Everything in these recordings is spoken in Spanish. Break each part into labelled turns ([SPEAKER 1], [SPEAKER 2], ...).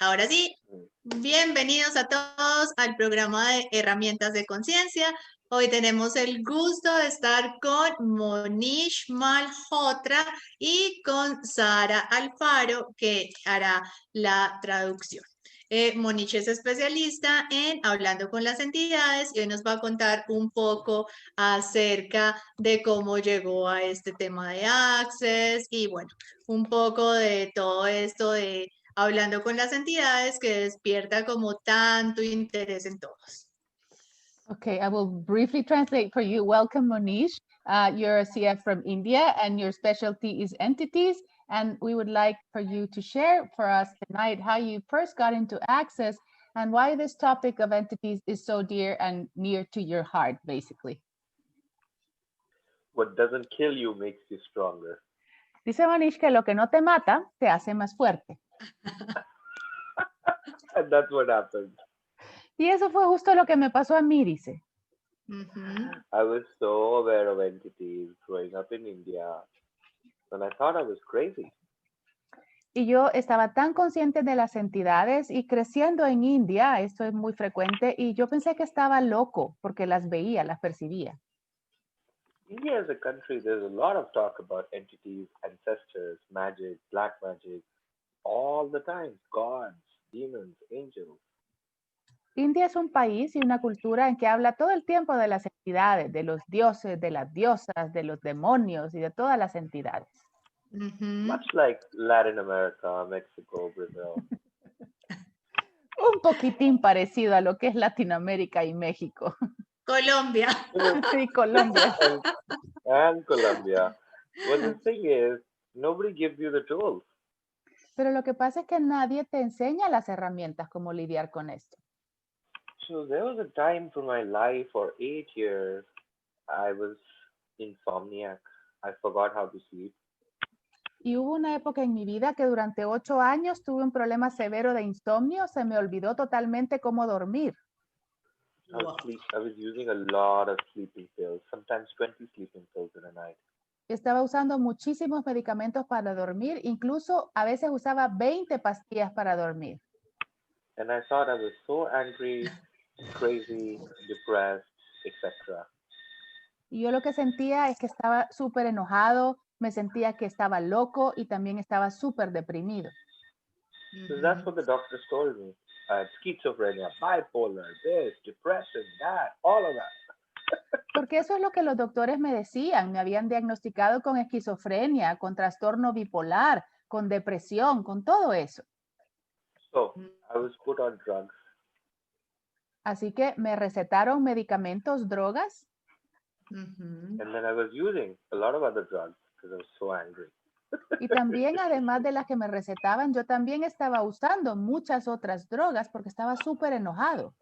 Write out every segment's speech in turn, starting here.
[SPEAKER 1] Ahora sí, bienvenidos a todos al programa de Herramientas de Conciencia. Hoy tenemos el gusto de estar con Monish Malhotra y con Sara Alfaro, que hará la traducción. Monish es especialista en hablando con las entidades y hoy nos va a contar un poco acerca de cómo llegó a este tema de Access y bueno, un poco de todo esto de hablando con las entidades que despierta como tanto interés en todos.
[SPEAKER 2] Okay, I will briefly translate for you. Welcome, Monish. You're a CF from India and your specialty is entities. And we would like for you to share for us tonight how you first got into Access and why this topic of entities is so dear and near to your heart, basically.
[SPEAKER 3] What doesn't kill you makes you stronger.
[SPEAKER 2] Dice Monish que lo que no te mata te hace más fuerte.
[SPEAKER 3] And that's what happened.
[SPEAKER 2] Y eso fue justo lo que me pasó a mí, dice.
[SPEAKER 3] I was so aware of entities growing up in India, and I thought I was crazy.
[SPEAKER 2] Y yo estaba tan consciente de las entidades y creciendo en India, esto es muy frecuente, y yo pensé que estaba loco porque las veía, las percibía.
[SPEAKER 3] India as a country, there's a lot of talk about entities, ancestors, magic, black magic, all the time. Gods, demons, angels.
[SPEAKER 2] India es un país y una cultura en que habla todo el tiempo de las entidades, de los dioses, de las diosas, de los demonios y de todas las entidades.
[SPEAKER 3] Much like Latin America, Mexico, Brazil.
[SPEAKER 2] Un poquitín parecido a lo que es Latinoamérica y México.
[SPEAKER 1] Colombia.
[SPEAKER 2] Sí, Colombia.
[SPEAKER 3] And Colombia. But the thing is, nobody gives you the tools.
[SPEAKER 2] Pero lo que pasa es que nadie te enseña las herramientas cómo lidiar con esto.
[SPEAKER 3] So there was a time for my life for 8 years, I was insomniac. I forgot how to sleep.
[SPEAKER 2] Y hubo una época en mi vida que durante 8 años tuve un problema severo de insomnio, se me olvidó totalmente cómo dormir.
[SPEAKER 3] I was using a lot of sleeping pills, sometimes 20 sleeping pills in a night.
[SPEAKER 2] Estaba usando muchísimos medicamentos para dormir, incluso a veces usaba 20 pastillas para dormir.
[SPEAKER 3] And I thought I was so angry, crazy, depressed, etc.
[SPEAKER 2] Y yo lo que sentía es que estaba súper enojado, me sentía que estaba loco y también estaba súper deprimido.
[SPEAKER 3] So that's what the doctors told me. I had schizophrenia, bipolar, this, depression, that, all of that.
[SPEAKER 2] Porque eso es lo que los doctores me decían. Me habían diagnosticado con esquizofrenia, con trastorno bipolar, con depresión, con todo eso.
[SPEAKER 3] So I was put on drugs.
[SPEAKER 2] Así que me recetaron medicamentos, drogas,
[SPEAKER 3] And then I was using a lot of other drugs because I was so angry.
[SPEAKER 2] y también además de las que me recetaban, yo también estaba usando muchas otras drogas porque estaba súper enojado.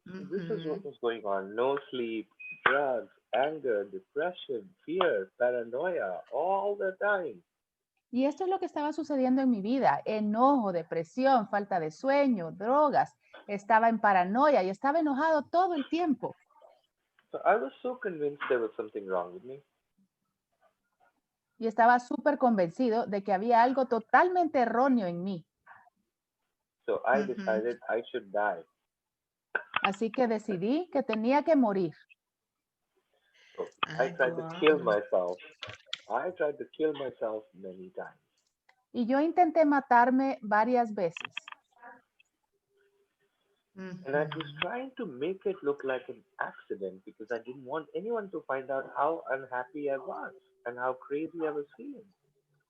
[SPEAKER 3] This is what was going on. No sleep, drugs, anger, depression, fear, paranoia, all the time.
[SPEAKER 2] Y esto es lo que estaba sucediendo en mi vida. Enojo, depresión, falta de sueño, drogas. Estaba en paranoia y estaba enojado todo el tiempo.
[SPEAKER 3] So I was so convinced there was something wrong with me.
[SPEAKER 2] Y estaba súper convencido de que había algo totalmente erróneo en mí.
[SPEAKER 3] So I decided I should die.
[SPEAKER 2] Así que decidí que tenía que morir.
[SPEAKER 3] So I tried to kill myself. I tried to kill myself many times.
[SPEAKER 2] Y yo intenté matarme varias veces.
[SPEAKER 3] And I was trying to make it look like an accident because I didn't want anyone to find out how unhappy I was and how crazy I was feeling.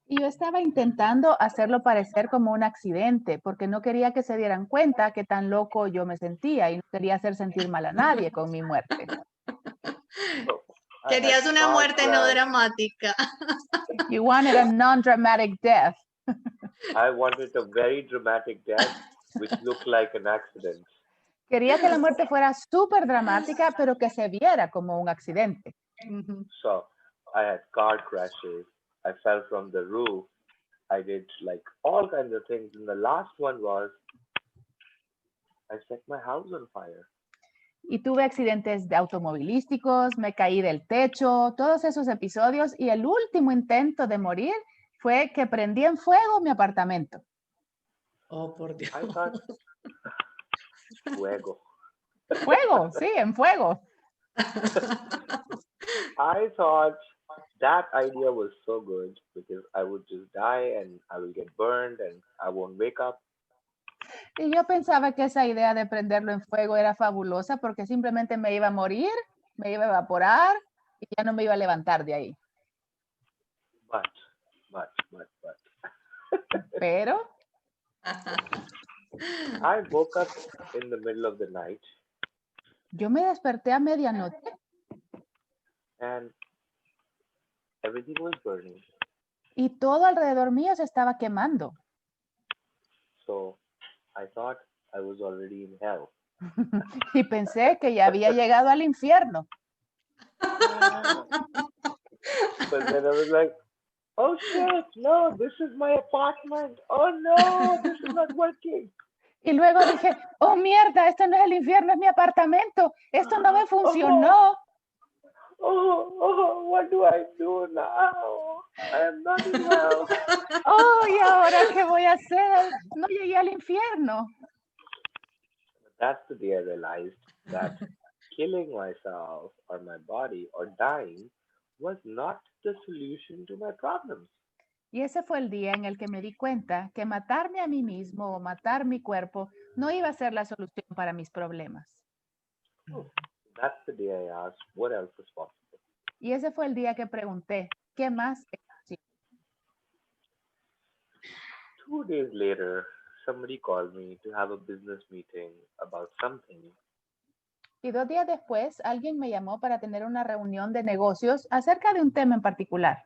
[SPEAKER 2] Y yo estaba intentando hacerlo parecer como un accidente porque no quería que se dieran cuenta que tan loco yo me sentía y no quería hacer sentir mal a nadie con mi muerte.
[SPEAKER 3] So
[SPEAKER 1] Querías una muerte no dramática.
[SPEAKER 2] You wanted a non-dramatic death.
[SPEAKER 3] I wanted a very dramatic death which looked like an accident.
[SPEAKER 2] Quería que la muerte fuera súper dramática, pero que se viera como un accidente.
[SPEAKER 3] So I had car crashes. I fell from the roof. I did like all kinds of things. And the last one was I set my house on fire.
[SPEAKER 2] Y tuve accidentes de automovilísticos, me caí del techo, todos esos episodios. Y el último intento de morir fue que prendí en fuego mi apartamento.
[SPEAKER 1] Oh, por Dios.
[SPEAKER 3] I thought, fuego.
[SPEAKER 2] Fuego, sí, en fuego.
[SPEAKER 3] I thought that idea was so good because I would just die and I will get burned and I won't wake up.
[SPEAKER 2] Y yo pensaba que esa idea de prenderlo en fuego era fabulosa porque simplemente me iba a morir, me iba a evaporar y ya no me iba a levantar de ahí.
[SPEAKER 3] But,
[SPEAKER 2] Pero
[SPEAKER 3] I woke up in the middle of the night
[SPEAKER 2] yo me desperté a medianoche
[SPEAKER 3] and everything was burning.
[SPEAKER 2] y todo alrededor mío se estaba quemando.
[SPEAKER 3] So I thought I was already in hell.
[SPEAKER 2] Y pensé que ya había llegado al infierno.
[SPEAKER 3] But then I was like, oh shit, no, this is my apartment. Oh no, this is not working.
[SPEAKER 2] Y luego dije, oh mierda, esto no es el infierno, es mi apartamento. Esto no me funcionó.
[SPEAKER 3] What do I do now? I am not in hell.
[SPEAKER 2] Oh, ¿y ahora qué voy a hacer? No llegué al infierno.
[SPEAKER 3] That's the day I realized that killing myself or my body or dying was not the solution to my problems.
[SPEAKER 2] Y ese fue el día en el que me di cuenta que matarme a mí mismo o matar mi cuerpo no iba a ser la solución para mis problemas.
[SPEAKER 3] That's the day I asked what else is possible.
[SPEAKER 2] Y ese fue el día que pregunté, ¿qué más es posible?
[SPEAKER 3] 2 days later, somebody called me to have a business meeting about something.
[SPEAKER 2] Y 2 días después, alguien me llamó para tener una reunión de negocios acerca de un tema en particular.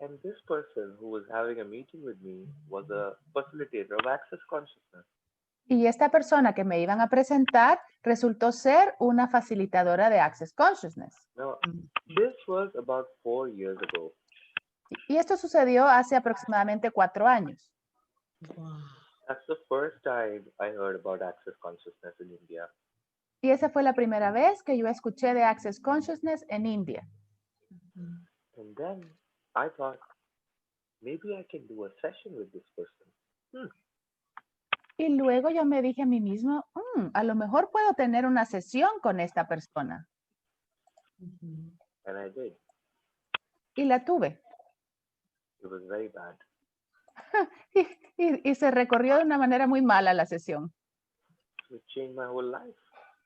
[SPEAKER 3] And this person who was having a meeting with me was a facilitator of access consciousness.
[SPEAKER 2] Y esta persona que me iban a presentar resultó ser una facilitadora de Access Consciousness.
[SPEAKER 3] Now, this was about 4 years ago.
[SPEAKER 2] Y esto sucedió hace aproximadamente 4 años.
[SPEAKER 1] Wow.
[SPEAKER 3] That's the first time I heard about access consciousness in India.
[SPEAKER 2] Y esa fue la primera vez que yo escuché de Access Consciousness en India.
[SPEAKER 3] And then I thought, maybe I can do a session with this person.
[SPEAKER 2] Y luego yo me dije a mí mismo, a lo mejor puedo tener una sesión con esta persona.
[SPEAKER 3] And I did.
[SPEAKER 2] Y la tuve.
[SPEAKER 3] It was very bad.
[SPEAKER 2] Y se recorrió de una manera muy mala la sesión,
[SPEAKER 3] It changed my whole life.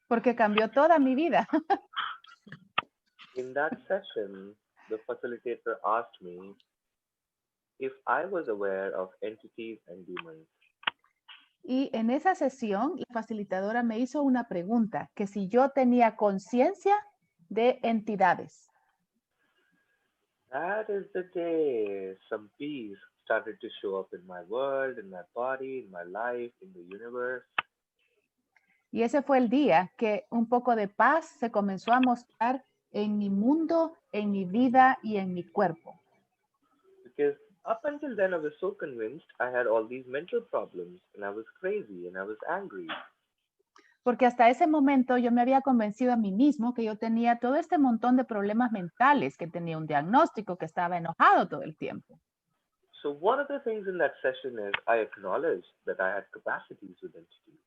[SPEAKER 2] porque cambió toda mi vida.
[SPEAKER 3] In that session, the facilitator asked me if I was aware of entities and demons.
[SPEAKER 2] Y en esa sesión, la facilitadora me hizo una pregunta, que si yo tenía conciencia de entidades.
[SPEAKER 3] That is the day some peace started to show up in my world, in my body, in my life, in the universe.
[SPEAKER 2] Y ese fue el día que un poco de paz se comenzó a mostrar en mi mundo, en mi vida y en mi cuerpo.
[SPEAKER 3] Because up until then, I was so convinced I had all these mental problems and I was crazy and I was angry.
[SPEAKER 2] Porque hasta ese momento yo me había convencido a mí mismo que yo tenía todo este montón de problemas mentales, que tenía un diagnóstico, que estaba enojado todo el tiempo.
[SPEAKER 3] So one of the things in that session is I acknowledged that I had capacities with entities.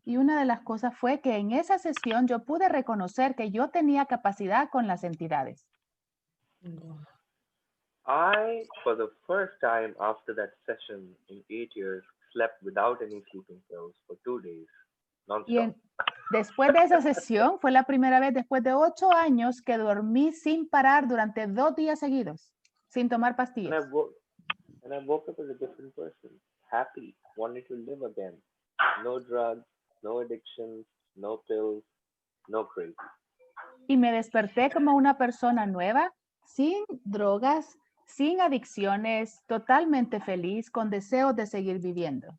[SPEAKER 2] Y una de las cosas fue que en esa sesión yo pude reconocer que yo tenía capacidad con las entidades.
[SPEAKER 3] I, for the first time after that session in 8 years, slept without any sleeping pills for 2 days,
[SPEAKER 2] Y
[SPEAKER 3] non-stop.
[SPEAKER 2] después de esa sesión fue la primera vez después de 8 años que dormí sin parar durante 2 días seguidos, sin tomar
[SPEAKER 3] And I
[SPEAKER 2] pastillas.
[SPEAKER 3] woke up as a different person, happy, wanting to live again. No drugs, no addictions, no pills, no crazy.
[SPEAKER 2] Y me desperté como una persona nueva, sin drogas, sin adicciones, totalmente feliz, con deseos de seguir viviendo.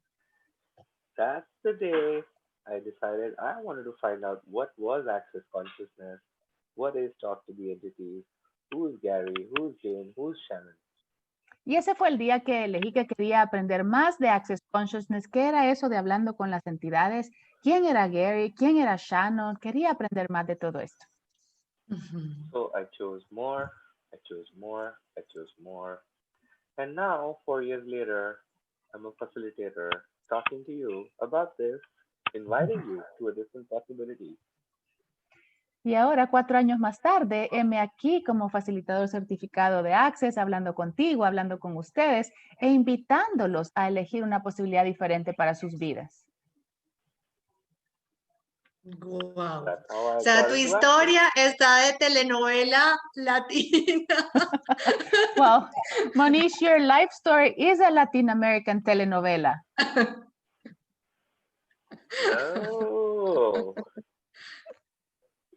[SPEAKER 3] That's the day I decided I wanted to find out what was access consciousness, what is talk to the entities, who's Gary, who's Jane, who's Shannon.
[SPEAKER 2] Y ese fue el día que elegí que quería aprender más de Access Consciousness. ¿Qué era eso de hablando con las entidades? ¿Quién era Gary? ¿Quién era Shannon? Quería aprender más de todo esto.
[SPEAKER 3] So I chose more, I chose more, I chose more. And now, 4 years later, I'm a facilitator talking to you about this, inviting you to a different possibility.
[SPEAKER 2] Y ahora, 4 años más tarde, heme aquí como facilitador certificado de Access, hablando contigo, hablando con ustedes e invitándolos a elegir una posibilidad diferente para sus vidas.
[SPEAKER 1] Wow.
[SPEAKER 3] That's how
[SPEAKER 1] O
[SPEAKER 3] I
[SPEAKER 1] sea,
[SPEAKER 3] got
[SPEAKER 1] tu
[SPEAKER 3] into acting.
[SPEAKER 1] historia está de telenovela latina.
[SPEAKER 2] Well, Monish, your life story is a Latin American telenovela.
[SPEAKER 3] No.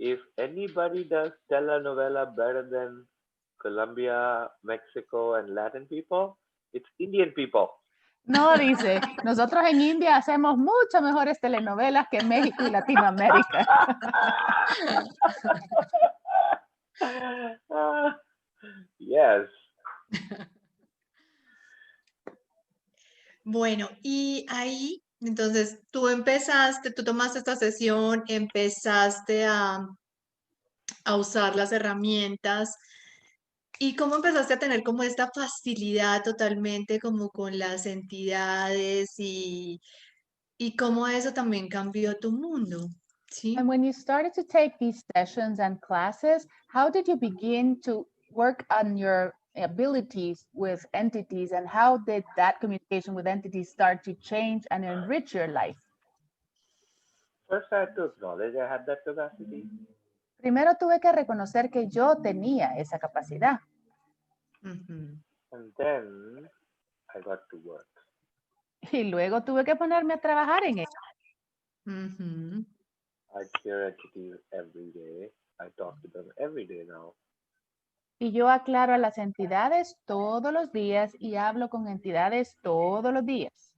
[SPEAKER 3] If anybody does telenovela better than Colombia, Mexico, and Latin people, it's Indian people.
[SPEAKER 2] No, dice, nosotros en India hacemos mucho mejores telenovelas que México y Latinoamérica.
[SPEAKER 3] Yes.
[SPEAKER 1] Bueno, y ahí, entonces, tú tomaste esta sesión, empezaste a usar las herramientas. ¿Y cómo empezaste a tener como esta facilidad totalmente como con las entidades y cómo eso también cambió tu mundo? ¿Sí?
[SPEAKER 2] And when you started to take these sessions and classes, how did you begin to work on your abilities with entities, and how did that communication with entities start to change and enrich your life?
[SPEAKER 3] First, I had to acknowledge I had that capacity.
[SPEAKER 2] Primero tuve que reconocer que yo tenía esa capacidad.
[SPEAKER 1] Ujú.
[SPEAKER 3] And then I got to work.
[SPEAKER 2] Y luego tuve que ponerme a trabajar en ello.
[SPEAKER 1] Ujú.
[SPEAKER 3] I clear entities every day. I talk to them every day now.
[SPEAKER 2] Y yo aclaro a las entidades todos los días y hablo con entidades todos los días.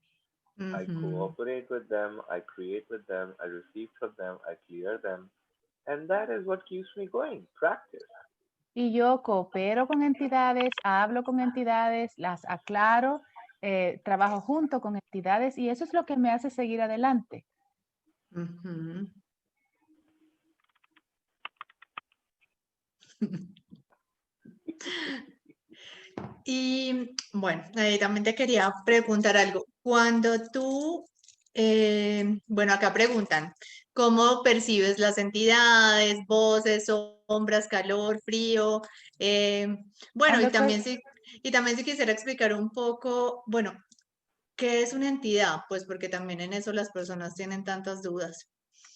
[SPEAKER 3] I
[SPEAKER 1] Ujú.
[SPEAKER 3] cooperate with them. I create with them. I receive from them. I clear them. And that is what keeps me going. Practice.
[SPEAKER 2] Y yo coopero con entidades, hablo con entidades, las aclaro, trabajo junto con entidades y eso es lo que me hace seguir adelante.
[SPEAKER 1] Ujú. Y bueno, también te quería preguntar algo. Cuando tú, bueno, acá preguntan, ¿cómo percibes las entidades, voces, sombras, calor, frío? Bueno,
[SPEAKER 2] And
[SPEAKER 1] y
[SPEAKER 2] the que-
[SPEAKER 1] también si quisiera explicar un poco, bueno, ¿qué es una entidad? Pues porque también en eso las personas tienen tantas dudas.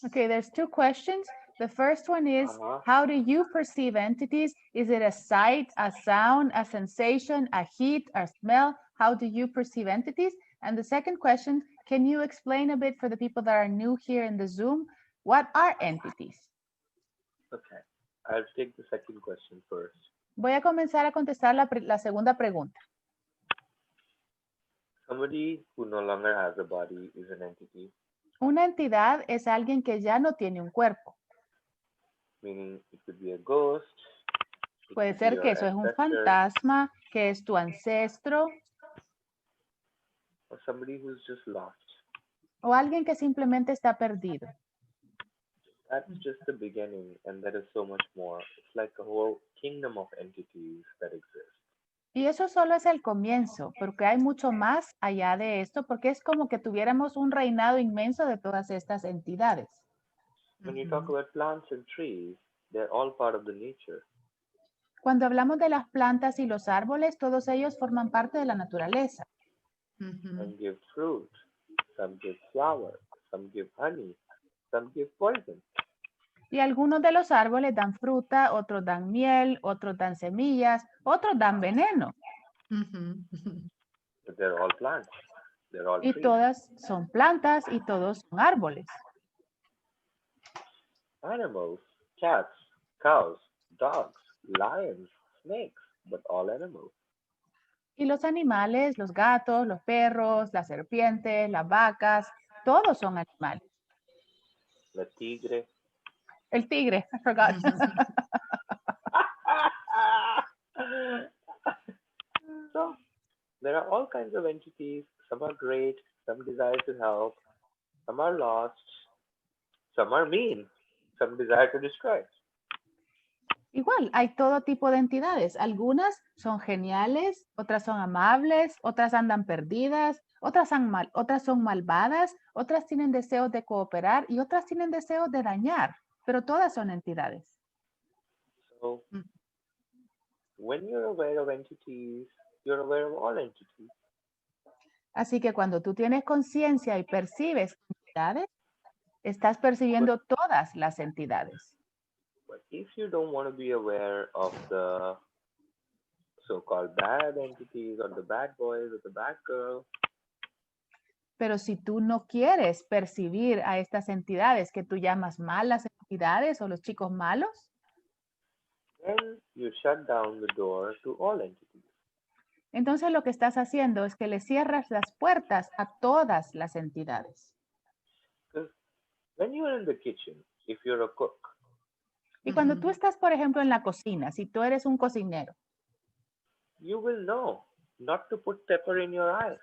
[SPEAKER 2] Okay, there's 2 questions. The first one is,
[SPEAKER 3] Uh-huh.
[SPEAKER 2] how do you perceive entities? Is it a sight, a sound, a sensation, a heat, a smell? How do you perceive entities? And the second question, can you explain a bit for the people that are new here in the Zoom? What are entities?
[SPEAKER 3] Okay. I'll take the second question first.
[SPEAKER 2] Voy a comenzar a contestar la segunda pregunta.
[SPEAKER 3] Somebody who no longer has a body is an entity,
[SPEAKER 2] Una entidad es alguien que ya no tiene un cuerpo.
[SPEAKER 3] meaning it could be a ghost, it
[SPEAKER 2] Puede
[SPEAKER 3] could be
[SPEAKER 2] ser
[SPEAKER 3] your
[SPEAKER 2] que eso es un
[SPEAKER 3] ancestor,
[SPEAKER 2] fantasma, que es tu ancestro
[SPEAKER 3] or somebody who's just lost.
[SPEAKER 2] o alguien que simplemente está perdido.
[SPEAKER 3] That's just the beginning, and there is so much more. It's like a whole kingdom of entities that exist.
[SPEAKER 2] Y eso solo es el comienzo, porque hay mucho más allá de esto, porque es como que tuviéramos un reinado inmenso de todas estas entidades.
[SPEAKER 3] When you talk
[SPEAKER 1] Ujú.
[SPEAKER 3] about plants and trees, they're all part of the nature.
[SPEAKER 2] Cuando hablamos de las plantas y los árboles, todos ellos forman parte de la naturaleza.
[SPEAKER 1] Ujú.
[SPEAKER 3] Some give fruit, some give flower, some give honey, some give poison.
[SPEAKER 2] Y algunos de los árboles dan fruta, otros dan miel, otros dan semillas, otros dan veneno.
[SPEAKER 1] Ujú. Ujú.
[SPEAKER 3] But they're all plants. They're all
[SPEAKER 2] Y
[SPEAKER 3] trees.
[SPEAKER 2] todas son plantas y todos son árboles.
[SPEAKER 3] Animals, cats, cows, dogs, lions, snakes, but all animals.
[SPEAKER 2] Y los animales, los gatos, los perros, las serpientes, las vacas, todos son animales.
[SPEAKER 3] The tigre.
[SPEAKER 2] El tigre, I forgot.
[SPEAKER 3] So there are all kinds of entities. Some are great, some desire to help, some are lost, some are mean, some desire to destroy.
[SPEAKER 2] Igual, hay todo tipo de entidades. Algunas son geniales, otras son amables, otras andan perdidas, otras son malvadas, otras tienen deseos de cooperar y otras tienen deseos de dañar, pero todas son entidades.
[SPEAKER 3] So
[SPEAKER 1] Mm.
[SPEAKER 3] when you're aware of entities, you're aware of all entities.
[SPEAKER 2] Así que cuando tú tienes conciencia y percibes entidades, estás percibiendo todas las entidades.
[SPEAKER 3] But if you don't want to be aware of the so-called bad entities or the bad boys or the bad girls,
[SPEAKER 2] Pero si tú no quieres percibir a estas entidades que tú llamas malas entidades o los chicos malos,
[SPEAKER 3] then you shut down the door to all entities.
[SPEAKER 2] entonces lo que estás haciendo es que le cierras las puertas a todas las entidades.
[SPEAKER 3] Because when you're in the kitchen, if you're a cook,
[SPEAKER 2] Y cuando tú
[SPEAKER 1] Ujú.
[SPEAKER 2] estás, por ejemplo, en la cocina, si tú eres un cocinero,
[SPEAKER 3] you will know not to put pepper in your eye.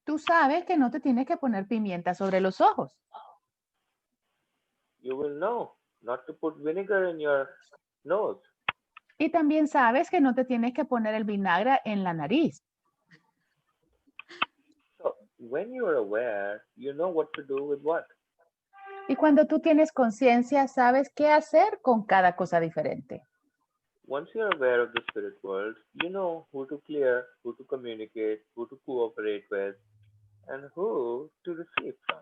[SPEAKER 2] tú sabes que no te tienes que poner pimienta sobre los ojos.
[SPEAKER 3] You will know not to put vinegar in your nose.
[SPEAKER 2] Y también sabes que no te tienes que poner el vinagre en la nariz.
[SPEAKER 3] So when you are aware, you know what to do with what.
[SPEAKER 2] Y cuando tú tienes conciencia, sabes qué hacer con cada cosa diferente.
[SPEAKER 3] Once you're aware of the spirit world, you know who to clear, who to communicate, who to cooperate with, and who to receive from.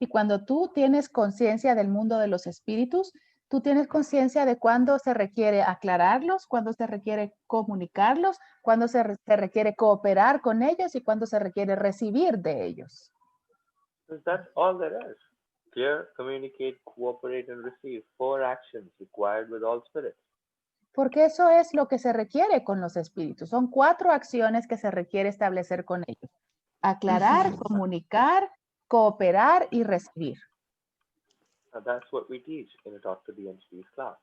[SPEAKER 2] Y cuando tú tienes conciencia del mundo de los espíritus, tú tienes conciencia de cuándo se requiere aclararlos, cuándo se requiere comunicarlos, cuándo se requiere cooperar con ellos y cuándo se requiere recibir de ellos.
[SPEAKER 3] So that's all there is. Clear, communicate, cooperate, and receive. 4 actions required with all spirits.
[SPEAKER 2] Porque eso es lo que se requiere con los espíritus. Son 4 acciones que se requiere establecer con ellos. Aclarar,
[SPEAKER 1] Ujú.
[SPEAKER 2] comunicar, cooperar y recibir.
[SPEAKER 3] Now that's what we teach in a Talk to the Entities class.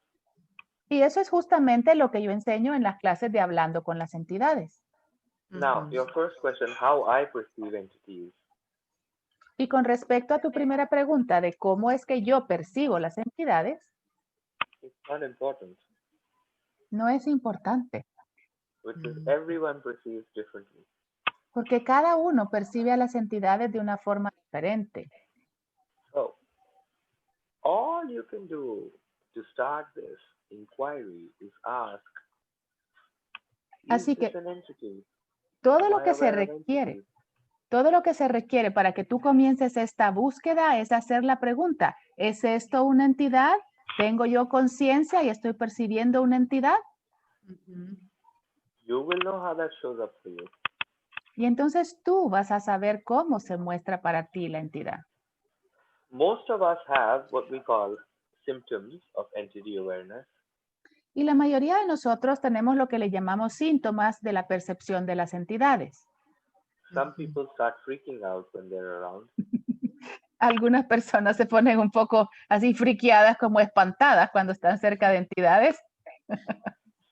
[SPEAKER 2] Y eso es justamente lo que yo enseño en las clases de Hablando con las Entidades.
[SPEAKER 3] Now,
[SPEAKER 1] Ujú.
[SPEAKER 3] your first question, how I perceive entities.
[SPEAKER 2] Y con respecto a tu primera pregunta de cómo es que yo percibo las entidades,
[SPEAKER 3] It's not important
[SPEAKER 2] no es importante,
[SPEAKER 3] because
[SPEAKER 1] Mm.
[SPEAKER 3] everyone perceives differently.
[SPEAKER 2] porque cada uno percibe a las entidades de una forma diferente.
[SPEAKER 3] So, all you can do to start this inquiry is ask,
[SPEAKER 2] Así
[SPEAKER 3] is this
[SPEAKER 2] que
[SPEAKER 3] an entity?
[SPEAKER 2] todo
[SPEAKER 3] Am
[SPEAKER 2] lo
[SPEAKER 3] I
[SPEAKER 2] que se
[SPEAKER 3] aware of
[SPEAKER 2] requiere,
[SPEAKER 3] entities?
[SPEAKER 2] todo lo que se requiere para que tú comiences esta búsqueda es hacer la pregunta, ¿es esto una entidad? ¿Tengo yo conciencia y estoy percibiendo una entidad?
[SPEAKER 1] Ujú.
[SPEAKER 3] You will know how that shows up for you.
[SPEAKER 2] Y entonces tú vas a saber cómo se muestra para ti la entidad.
[SPEAKER 3] Most of us have what we call symptoms of entity awareness.
[SPEAKER 2] Y la mayoría de nosotros tenemos lo que le llamamos síntomas de la percepción de las entidades.
[SPEAKER 3] Some
[SPEAKER 1] Ujú.
[SPEAKER 3] people start freaking out when they're around.
[SPEAKER 2] Algunas personas se ponen un poco así friqueadas, como espantadas cuando están cerca de entidades.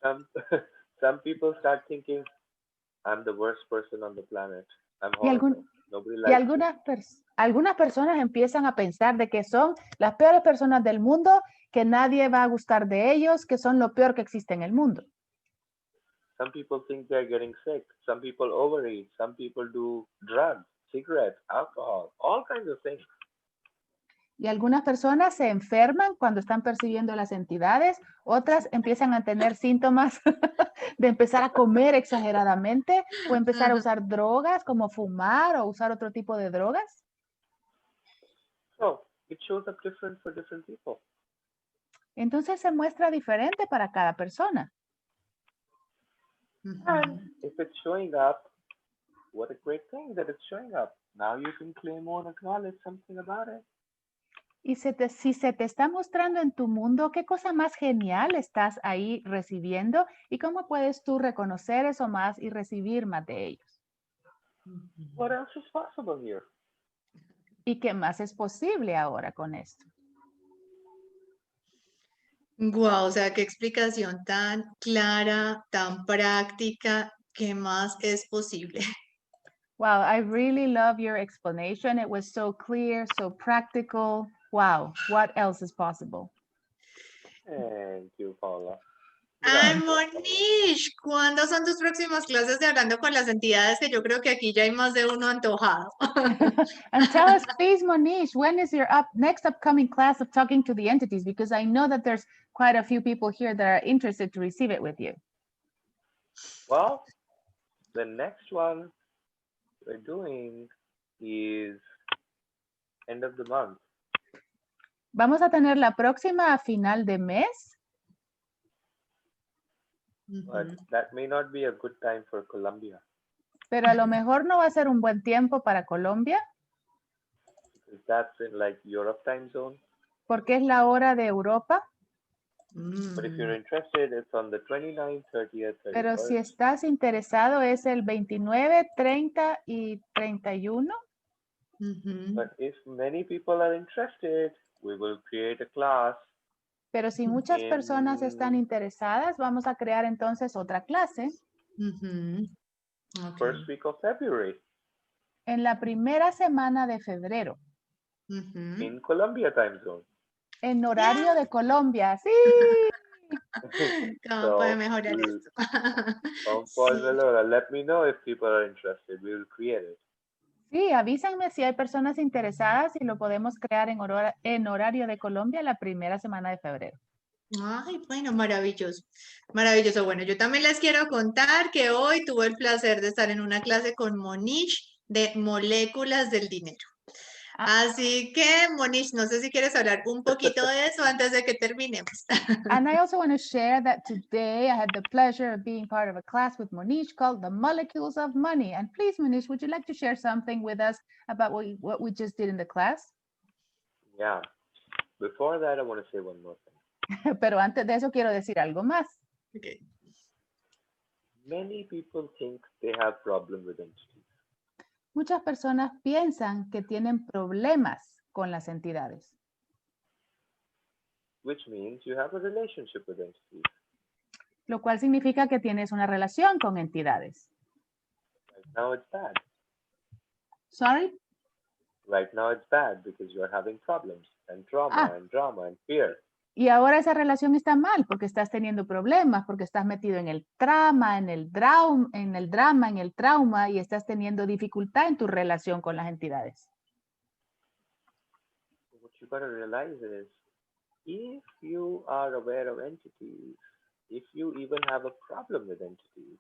[SPEAKER 3] Some, some people start thinking, I'm the worst person on the planet. I'm
[SPEAKER 2] Y,
[SPEAKER 3] horrible. Nobody
[SPEAKER 2] y
[SPEAKER 3] likes me.
[SPEAKER 2] algunas personas empiezan a pensar de que son las peores personas del mundo, que nadie va a gustar de ellos, que son lo peor que existe en el mundo.
[SPEAKER 3] Some people think they're getting sick. Some people overeat. Some people do drugs, cigarettes, alcohol, all kinds of things.
[SPEAKER 2] Y algunas personas se enferman cuando están percibiendo las entidades, otras empiezan a tener síntomas de empezar a comer exageradamente o empezar a
[SPEAKER 1] Ujú.
[SPEAKER 2] usar drogas como fumar o usar otro tipo de drogas.
[SPEAKER 3] So it shows up different for different people.
[SPEAKER 2] Entonces se muestra diferente para cada persona.
[SPEAKER 3] And
[SPEAKER 1] Ujú.
[SPEAKER 3] if it's showing up, what a great thing that it's showing up. Now you can claim or acknowledge something about it.
[SPEAKER 2] Y si se te está mostrando en tu mundo, ¿qué cosa más genial estás ahí recibiendo? ¿Y cómo puedes tú reconocer eso más y recibir más de ellos?
[SPEAKER 3] What else is possible here?
[SPEAKER 2] ¿Y qué más es posible ahora con esto?
[SPEAKER 1] Guau, o sea, qué explicación tan clara, tan práctica, ¿qué más es posible?
[SPEAKER 2] Wow, I really love your explanation. It was so clear, so practical. Wow, what else is possible?
[SPEAKER 3] Thank you, Paula.
[SPEAKER 1] Ay, Monish, ¿cuándo son tus próximas clases de Hablando con las Entidades? Que yo creo que aquí ya hay más de uno antojado.
[SPEAKER 2] And tell us, please, Monish, when is your next upcoming class of Talking to the Entities? Because I know that there's quite a few people here that are interested to receive it with you.
[SPEAKER 3] Well, the next one we're doing is end of the month.
[SPEAKER 2] Vamos a tener la próxima a final de mes.
[SPEAKER 3] But that may not be a good time for Colombia.
[SPEAKER 2] Pero a lo mejor no va a ser un buen tiempo para Colombia.
[SPEAKER 3] Because that's in like Europe time zone.
[SPEAKER 2] Porque es la hora de Europa.
[SPEAKER 3] But if you're interested, it's on the 29th, 30th, 31st.
[SPEAKER 2] Pero si estás interesado es el 29, 30 y 31.
[SPEAKER 3] But if many people are interested, we will create a class.
[SPEAKER 2] Pero si muchas personas están interesadas, vamos a crear entonces otra clase.
[SPEAKER 3] First week of February.
[SPEAKER 2] En la primera semana de febrero.
[SPEAKER 3] In Colombia time zone.
[SPEAKER 2] En horario de Colombia, sí.
[SPEAKER 1] ¿Cómo puede mejorar esto?
[SPEAKER 3] Let me know if people are interested. We will create it.
[SPEAKER 2] Sí, avísenme si hay personas interesadas y lo podemos crear en horario de Colombia la primera semana de febrero.
[SPEAKER 1] Ay, bueno, maravilloso. Maravilloso. Bueno, yo también les quiero contar que hoy tuve el placer de estar en una clase con Monish de moléculas del dinero. Así que, Monish, no sé si quieres hablar un poquito de eso antes de que terminemos.
[SPEAKER 2] And I also want to share that today I had the pleasure of being part of a class with Monish called The Molecules of Money. And please, Monish, would you like to share something with us about what we just did in the class?
[SPEAKER 3] Yeah. Before that, I want to say one more thing.
[SPEAKER 2] Pero antes de eso quiero decir algo más.
[SPEAKER 1] Okay.
[SPEAKER 3] Many people think they have problem with entities.
[SPEAKER 2] Muchas personas piensan que tienen problemas con las entidades.
[SPEAKER 3] Which means you have a relationship with entities.
[SPEAKER 2] Lo cual significa que tienes una relación con entidades.
[SPEAKER 3] Right now it's bad.
[SPEAKER 2] Sorry?
[SPEAKER 3] Right now it's bad because you're having problems and trauma and drama and fear.
[SPEAKER 2] Y ahora esa relación está mal porque estás teniendo problemas, porque estás metido en el trama, en el drama, en el trauma y estás teniendo dificultad en tu relación con las entidades.
[SPEAKER 3] What you got to realize is, if you are aware of entities, if you even have a problem with entities.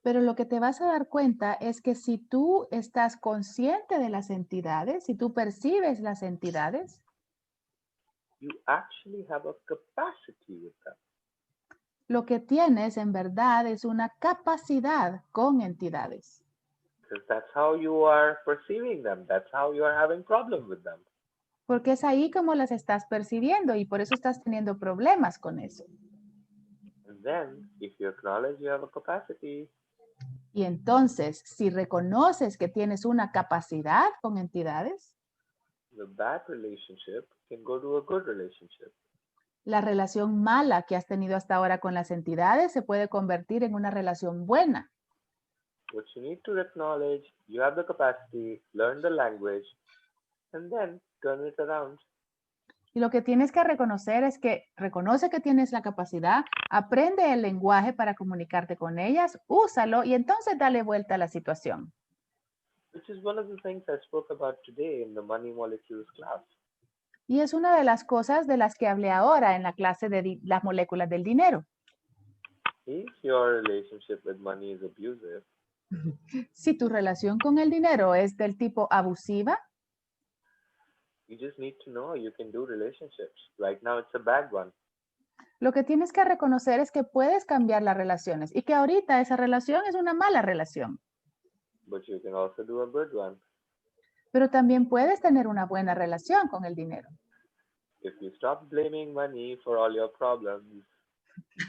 [SPEAKER 2] Pero lo que te vas a dar cuenta es que si tú estás consciente de las entidades, si tú percibes las entidades,
[SPEAKER 3] you actually have a capacity with them.
[SPEAKER 2] Lo que tienes en verdad es una capacidad con entidades.
[SPEAKER 3] Because that's how you are perceiving them. That's how you are having problems with them.
[SPEAKER 2] Porque es ahí como las estás percibiendo y por eso estás teniendo problemas con eso.
[SPEAKER 3] And then, if you acknowledge you have a capacity,
[SPEAKER 2] y entonces, si reconoces que tienes una capacidad con entidades,
[SPEAKER 3] the bad relationship can go to a good relationship.
[SPEAKER 2] La relación mala que has tenido hasta ahora con las entidades se puede convertir en una relación buena.
[SPEAKER 3] What you need to acknowledge, you have the capacity, learn the language, and then turn it around.
[SPEAKER 2] Y lo que tienes que reconocer es que reconoce que tienes la capacidad, aprende el lenguaje para comunicarte con ellas, úsalo y entonces dale vuelta a la situación.
[SPEAKER 3] Which is one of the things I spoke about today in the Money Molecules class.
[SPEAKER 2] Y es una de las cosas de las que hablé ahora en la clase de las moléculas del dinero.
[SPEAKER 3] If your relationship with money is abusive,
[SPEAKER 2] si tu relación con el dinero es del tipo abusiva,
[SPEAKER 3] you just need to know you can do relationships. Right now it's a bad one.
[SPEAKER 2] Lo que tienes que reconocer es que puedes cambiar las relaciones y que ahorita esa relación es una mala relación.
[SPEAKER 3] But you can also do a good one.
[SPEAKER 2] Pero también puedes tener una buena relación con el dinero.
[SPEAKER 3] If you stop blaming money for all your problems,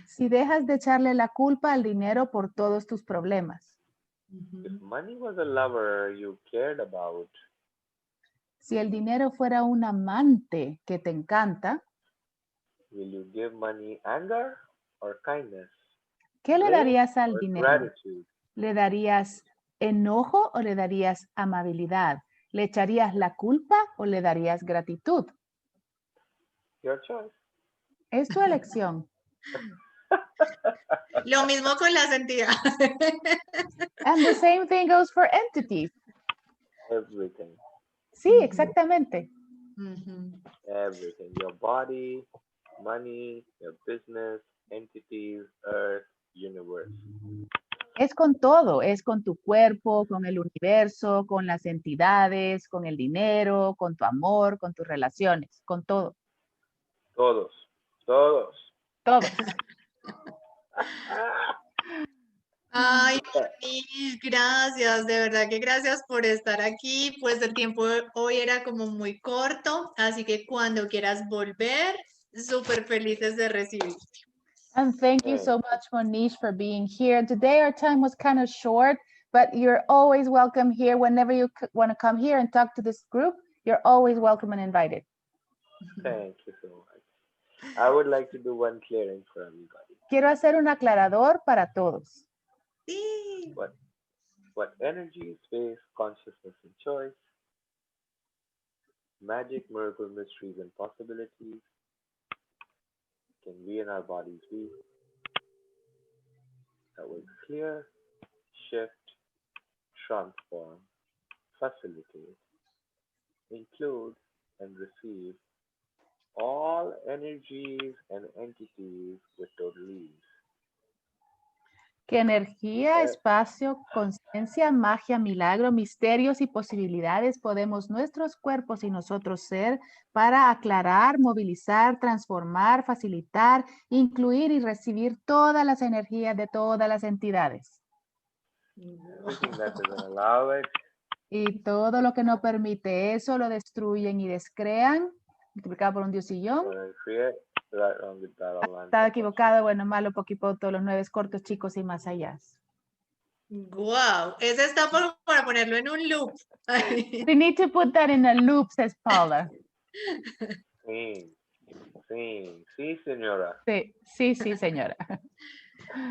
[SPEAKER 2] si dejas de echarle la culpa al dinero por todos tus problemas.
[SPEAKER 3] If money was a lover you cared about,
[SPEAKER 2] si el dinero fuera un amante que te encanta,
[SPEAKER 3] will you give money anger or kindness?
[SPEAKER 2] ¿Qué le darías al
[SPEAKER 3] or
[SPEAKER 2] dinero?
[SPEAKER 3] gratitude?
[SPEAKER 2] ¿Le darías enojo o le darías amabilidad? ¿Le echarías la culpa o le darías gratitud?
[SPEAKER 3] Your choice.
[SPEAKER 2] Es tu elección.
[SPEAKER 1] Lo mismo con las entidades.
[SPEAKER 2] And the same thing goes for entities.
[SPEAKER 3] Everything.
[SPEAKER 2] Sí, exactamente.
[SPEAKER 1] Ujú.
[SPEAKER 3] Everything. Your body, money, your business, entities, earth, universe.
[SPEAKER 2] Es con todo, es con tu cuerpo, con el universo, con las entidades, con el dinero, con tu amor, con tus relaciones, con todo,
[SPEAKER 3] Todos. Todos.
[SPEAKER 2] todos.
[SPEAKER 1] Ay, Monish, gracias, de verdad que gracias por estar aquí. Pues el tiempo hoy era como muy corto, así que cuando quieras volver, súper felices de recibir.
[SPEAKER 2] And thank you so much, Monish, for being here. Today our time was kind of short, but you're always welcome here. Whenever you want to come here and talk to this group, you're always welcome and invited.
[SPEAKER 3] Thank you so much. I would like to do one clearing for everybody.
[SPEAKER 2] Quiero hacer un aclarador para todos.
[SPEAKER 1] Sí.
[SPEAKER 3] What energy, space, consciousness, and choice, magic, miracle, mysteries, and possibilities can we in our bodies be that will clear, shift, transform, facilitate, include, and receive all energies and entities with total ease.
[SPEAKER 2] Que energía, espacio, conciencia, magia, milagro, misterios y posibilidades podemos nuestros cuerpos y nosotros ser para aclarar, movilizar, transformar, facilitar, incluir y recibir todas las energías de todas las entidades.
[SPEAKER 3] Everything that doesn't allow it,
[SPEAKER 2] Y todo lo que no permite eso lo destruyen y descrean, multiplicado por un diosillón.
[SPEAKER 3] or create, right wrong with that, all
[SPEAKER 2] Está equivocado, bueno, malo, poquipoto, los 9 cortos, chicos y más allá.
[SPEAKER 1] Wow, ese está para ponerlo en un loop.
[SPEAKER 2] We need to put that in a loop, says Paula.
[SPEAKER 3] Sí, señora.
[SPEAKER 2] Sí, señora.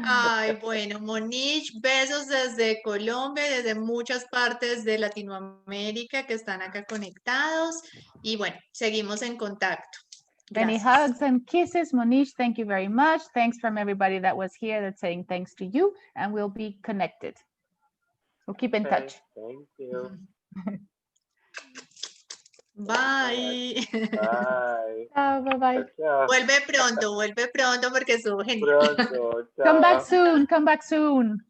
[SPEAKER 1] Ay, bueno, Monish, besos desde Colombia, desde muchas partes de Latinoamérica que están acá conectados. Y bueno, seguimos en contacto.
[SPEAKER 2] Many
[SPEAKER 1] Gracias.
[SPEAKER 2] hugs and kisses. Monish, thank you very much. Thanks from everybody that was here that's saying thanks to you, and we'll be connected. We'll keep in touch.
[SPEAKER 3] Thank you.
[SPEAKER 1] Bye.
[SPEAKER 3] Bye.
[SPEAKER 2] Ciao, bye-bye.
[SPEAKER 3] Chao.
[SPEAKER 1] Vuelve pronto porque estuvo genial.
[SPEAKER 3] Pronto.
[SPEAKER 2] Come back
[SPEAKER 3] Chao.
[SPEAKER 2] soon. Come back soon.